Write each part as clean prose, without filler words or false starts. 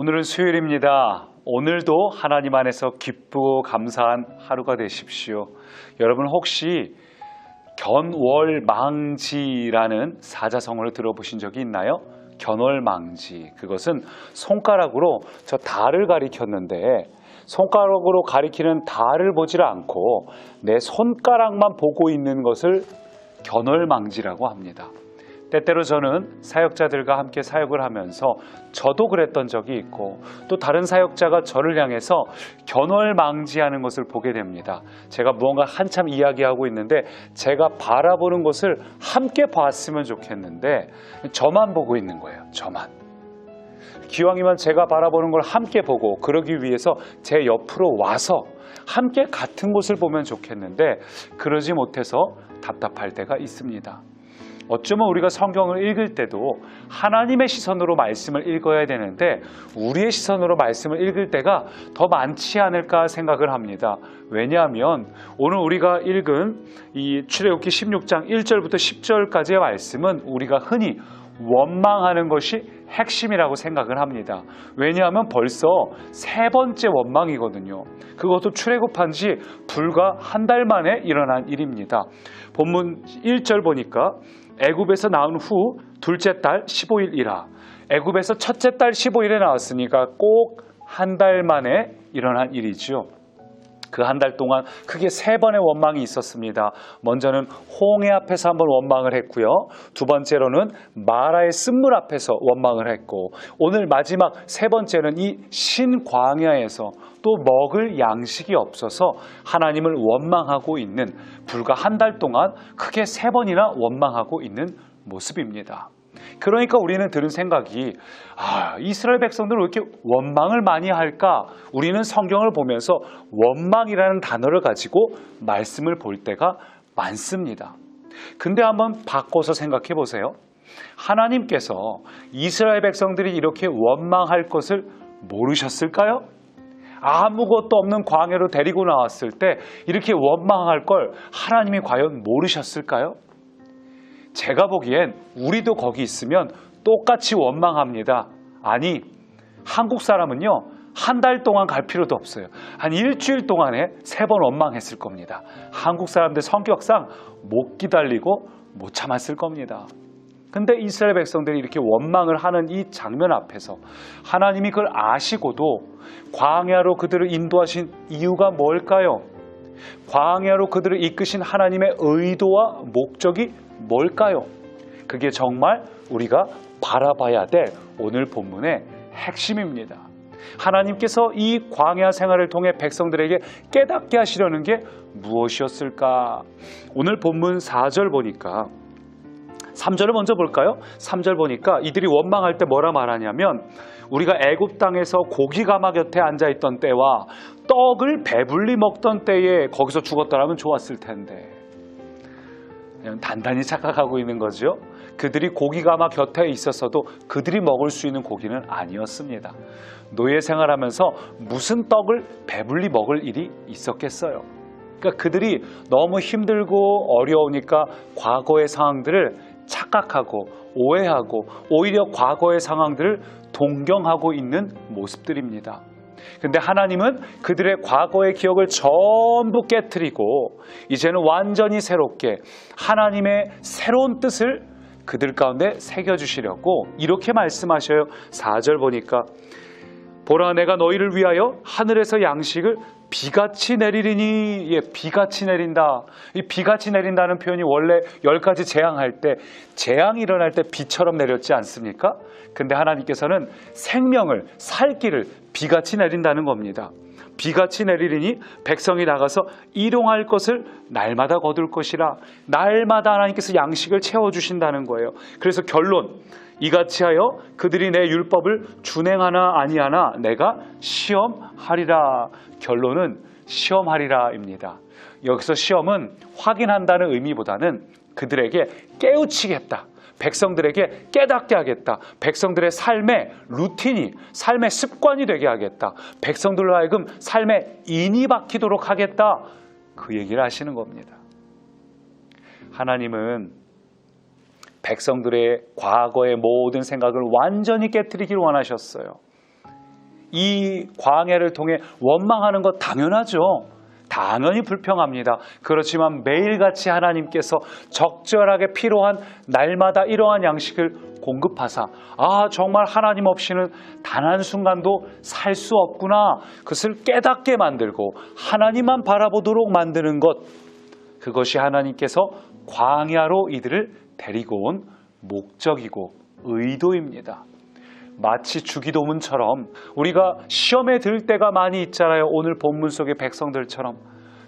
오늘은 수요일입니다. 오늘도 하나님 안에서 기쁘고 감사한 하루가 되십시오. 여러분 혹시 견월망지라는 사자성어를 들어보신 적이 있나요? 견월망지, 그것은 손가락으로 저 달을 가리켰는데 손가락으로 가리키는 달을 보질 않고 내 손가락만 보고 있는 것을 견월망지라고 합니다. 때때로 저는 사역자들과 함께 사역을 하면서 저도 그랬던 적이 있고 또 다른 사역자가 저를 향해서 견월망지하는 것을 보게 됩니다. 제가 무언가 한참 이야기하고 있는데 제가 바라보는 것을 함께 봤으면 좋겠는데 저만 보고 있는 거예요. 저만. 기왕이면 제가 바라보는 걸 함께 보고 그러기 위해서 제 옆으로 와서 함께 같은 곳을 보면 좋겠는데 그러지 못해서 답답할 때가 있습니다. 어쩌면 우리가 성경을 읽을 때도 하나님의 시선으로 말씀을 읽어야 되는데 우리의 시선으로 말씀을 읽을 때가 더 많지 않을까 생각을 합니다. 왜냐하면 오늘 우리가 읽은 이 출애굽기 16장 1절부터 10절까지의 말씀은 우리가 흔히 원망하는 것이 핵심이라고 생각을 합니다. 왜냐하면 벌써 세 번째 원망이거든요. 그것도 출애굽한 지 불과 한 달 만에 일어난 일입니다. 본문 1절 보니까 애굽에서 나온 후 둘째 달 15일이라. 애굽에서 첫째 달 15일에 나왔으니까 꼭 한 달 만에 일어난 일이죠. 그 한 달 동안 크게 세 번의 원망이 있었습니다. 먼저는 홍해 앞에서 한번 원망을 했고요. 두 번째로는 마라의 쓴물 앞에서 원망을 했고 오늘 마지막 세 번째는 이 신광야에서 또 먹을 양식이 없어서 하나님을 원망하고 있는 불과 한 달 동안 크게 세 번이나 원망하고 있는 모습입니다. 그러니까 우리는 들은 생각이 이스라엘 백성들은 왜 이렇게 원망을 많이 할까? 우리는 성경을 보면서 원망이라는 단어를 가지고 말씀을 볼 때가 많습니다. 근데 한번 바꿔서 생각해 보세요. 하나님께서 이스라엘 백성들이 이렇게 원망할 것을 모르셨을까요? 아무것도 없는 광야로 데리고 나왔을 때 이렇게 원망할 걸 하나님이 과연 모르셨을까요? 제가 보기엔 우리도 거기 있으면 똑같이 원망합니다. 아니, 한국 사람은요, 한 달 동안 갈 필요도 없어요. 한 일주일 동안에 세 번 원망했을 겁니다. 한국 사람들 성격상 못 기다리고 못 참았을 겁니다. 근데 이스라엘 백성들이 이렇게 원망을 하는 이 장면 앞에서 하나님이 그걸 아시고도 광야로 그들을 인도하신 이유가 뭘까요? 광야로 그들을 이끄신 하나님의 의도와 목적이 뭘까요? 그게 정말 우리가 바라봐야 될 오늘 본문의 핵심입니다. 하나님께서 이 광야 생활을 통해 백성들에게 깨닫게 하시려는 게 무엇이었을까? 오늘 본문 4절 보니까 3절을 먼저 볼까요? 3절 보니까 이들이 원망할 때 뭐라 말하냐면 우리가 애굽 땅에서 고기 가마 곁에 앉아있던 때와 떡을 배불리 먹던 때에 거기서 죽었더라면 좋았을 텐데 그냥 단단히 착각하고 있는 거죠. 그들이 고기 가마 곁에 있었어도 그들이 먹을 수 있는 고기는 아니었습니다. 노예 생활하면서 무슨 떡을 배불리 먹을 일이 있었겠어요. 그러니까 그들이 너무 힘들고 어려우니까 과거의 상황들을 착각하고 오해하고 오히려 과거의 상황들을 동경하고 있는 모습들입니다. 근데 하나님은 그들의 과거의 기억을 전부 깨트리고 이제는 완전히 새롭게 하나님의 새로운 뜻을 그들 가운데 새겨주시려고 이렇게 말씀하셔요. 4절 보니까 보라 내가 너희를 위하여 하늘에서 양식을 비같이 내리리니. 예, 비같이 내린다. 이 비같이 내린다는 표현이 원래 10가지 재앙할 때 재앙이 일어날 때 비처럼 내렸지 않습니까? 근데 하나님께서는 생명을 살기를 비같이 내린다는 겁니다. 비같이 내리리니 백성이 나가서 일용할 것을 날마다 거둘 것이라. 날마다 하나님께서 양식을 채워주신다는 거예요. 그래서 결론, 이같이 하여 그들이 내 율법을 준행하나 아니하나 내가 시험하리라. 결론은 시험하리라입니다. 여기서 시험은 확인한다는 의미보다는 그들에게 깨우치겠다. 백성들에게 깨닫게 하겠다. 백성들의 삶의 루틴이, 삶의 습관이 되게 하겠다. 백성들로 하여금 삶에 인이 박히도록 하겠다. 그 얘기를 하시는 겁니다. 하나님은 백성들의 과거의 모든 생각을 완전히 깨트리기를 원하셨어요. 이 광야를 통해 원망하는 것 당연하죠. 당연히 불평합니다. 그렇지만 매일같이 하나님께서 적절하게 필요한 날마다 이러한 양식을 공급하사 정말 하나님 없이는 단 한순간도 살 수 없구나. 그것을 깨닫게 만들고 하나님만 바라보도록 만드는 것, 그것이 하나님께서 광야로 이들을 데리고 온 목적이고 의도입니다. 마치 주기도문처럼 우리가 시험에 들 때가 많이 있잖아요. 오늘 본문 속의 백성들처럼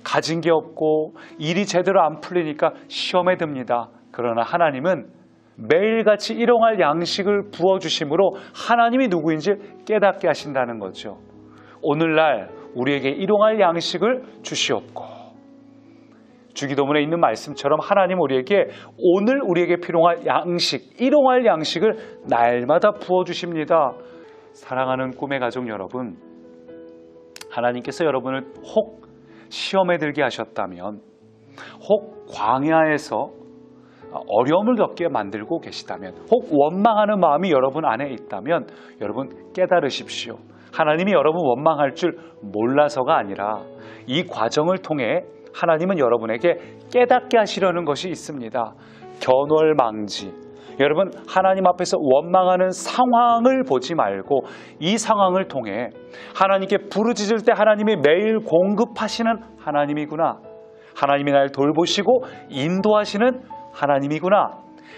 가진 게 없고 일이 제대로 안 풀리니까 시험에 듭니다. 그러나 하나님은 매일같이 일용할 양식을 부어주심으로 하나님이 누구인지 깨닫게 하신다는 거죠. 오늘날 우리에게 일용할 양식을 주시옵고, 주기도문에 있는 말씀처럼 하나님 우리에게 오늘 우리에게 필요한 양식, 일용할 양식을 날마다 부어주십니다. 사랑하는 꿈의 가족 여러분, 하나님께서 여러분을 혹 시험에 들게 하셨다면, 혹 광야에서 어려움을 겪게 만들고 계시다면, 혹 원망하는 마음이 여러분 안에 있다면 여러분 깨달으십시오. 하나님이 여러분 원망할 줄 몰라서가 아니라 이 과정을 통해 하나님은 여러분에게 깨닫게 하시려는 것이 있습니다. 견월망지. 여러분, 하나님 앞에서 원망하는 상황을 보지 말고 이 상황을 통해 하나님께 부르짖을 때 하나님이 매일 공급하시는 하나님이구나. 하나님이 날 돌보시고 인도하시는 하나님이구나.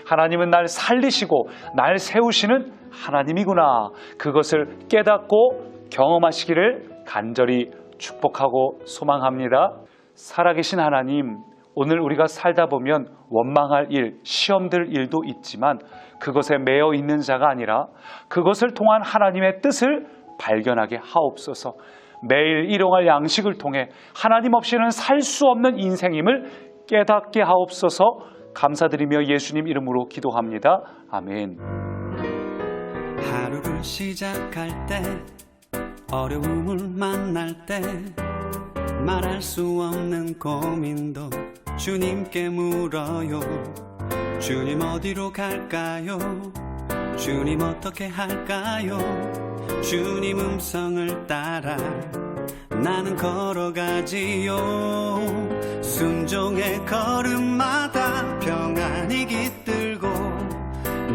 하나님은 날 살리시고 날 세우시는 하나님이구나. 그것을 깨닫고 경험하시기를 간절히 축복하고 소망합니다. 살아계신 하나님, 오늘 우리가 살다 보면 원망할 일, 시험들 일도 있지만 그것에 매여 있는 자가 아니라 그것을 통한 하나님의 뜻을 발견하게 하옵소서. 매일 일용할 양식을 통해 하나님 없이는 살 수 없는 인생임을 깨닫게 하옵소서. 감사드리며 예수님 이름으로 기도합니다. 아멘. 하루를 시작할 때, 어려움을 만날 때, 말할 수 없는 고민도 주님께 물어요. 주님 어디로 갈까요? 주님 어떻게 할까요? 주님 음성을 따라 나는 걸어가지요. 순종의 걸음마다 평안이 깃들고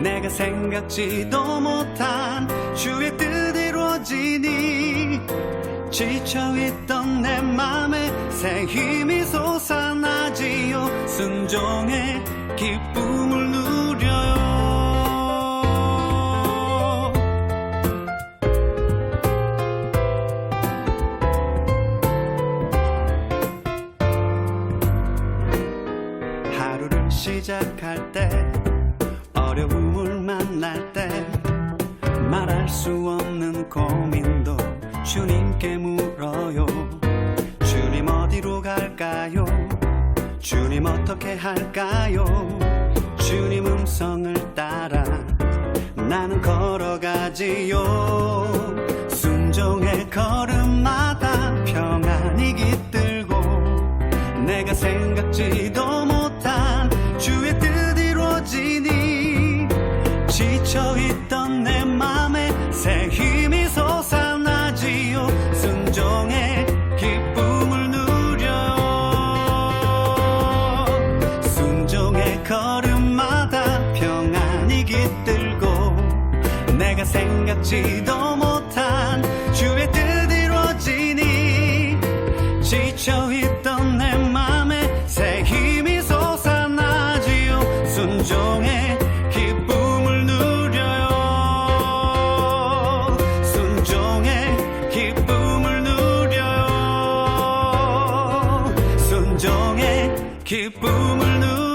내가 생각지도 못한 주의 뜻 이루어지니 지쳐있던 내 맘에 새 힘이 솟아나지요. 순종의 기쁨을 누려요. 하루를 시작할 때, 어려움을 만날 때, 말할 수 없는 고민도 주님께 물어요. 주님 어디로 갈까요? 주님 어떻게 할까요? 주님 음성을 따라 나는 걸어가지요. 순종의 걸음마다 평안이 깃들고 내가 생각지도 못한 주의 뜻 이루어지니 지쳐있던 내 맘에 새 힘이 솟아나지요. 순종의 기쁨을 누려요. 순종의 걸음마다 평안이 깃들고 내가 생각지도 못한 주의 뜻 이루어지니 지쳐있던 내 맘에 새 힘이 솟아나지요. 순종의 기쁨을 누려요. 순종의 기쁨을 누려요. 순종의 기쁨을 누려요.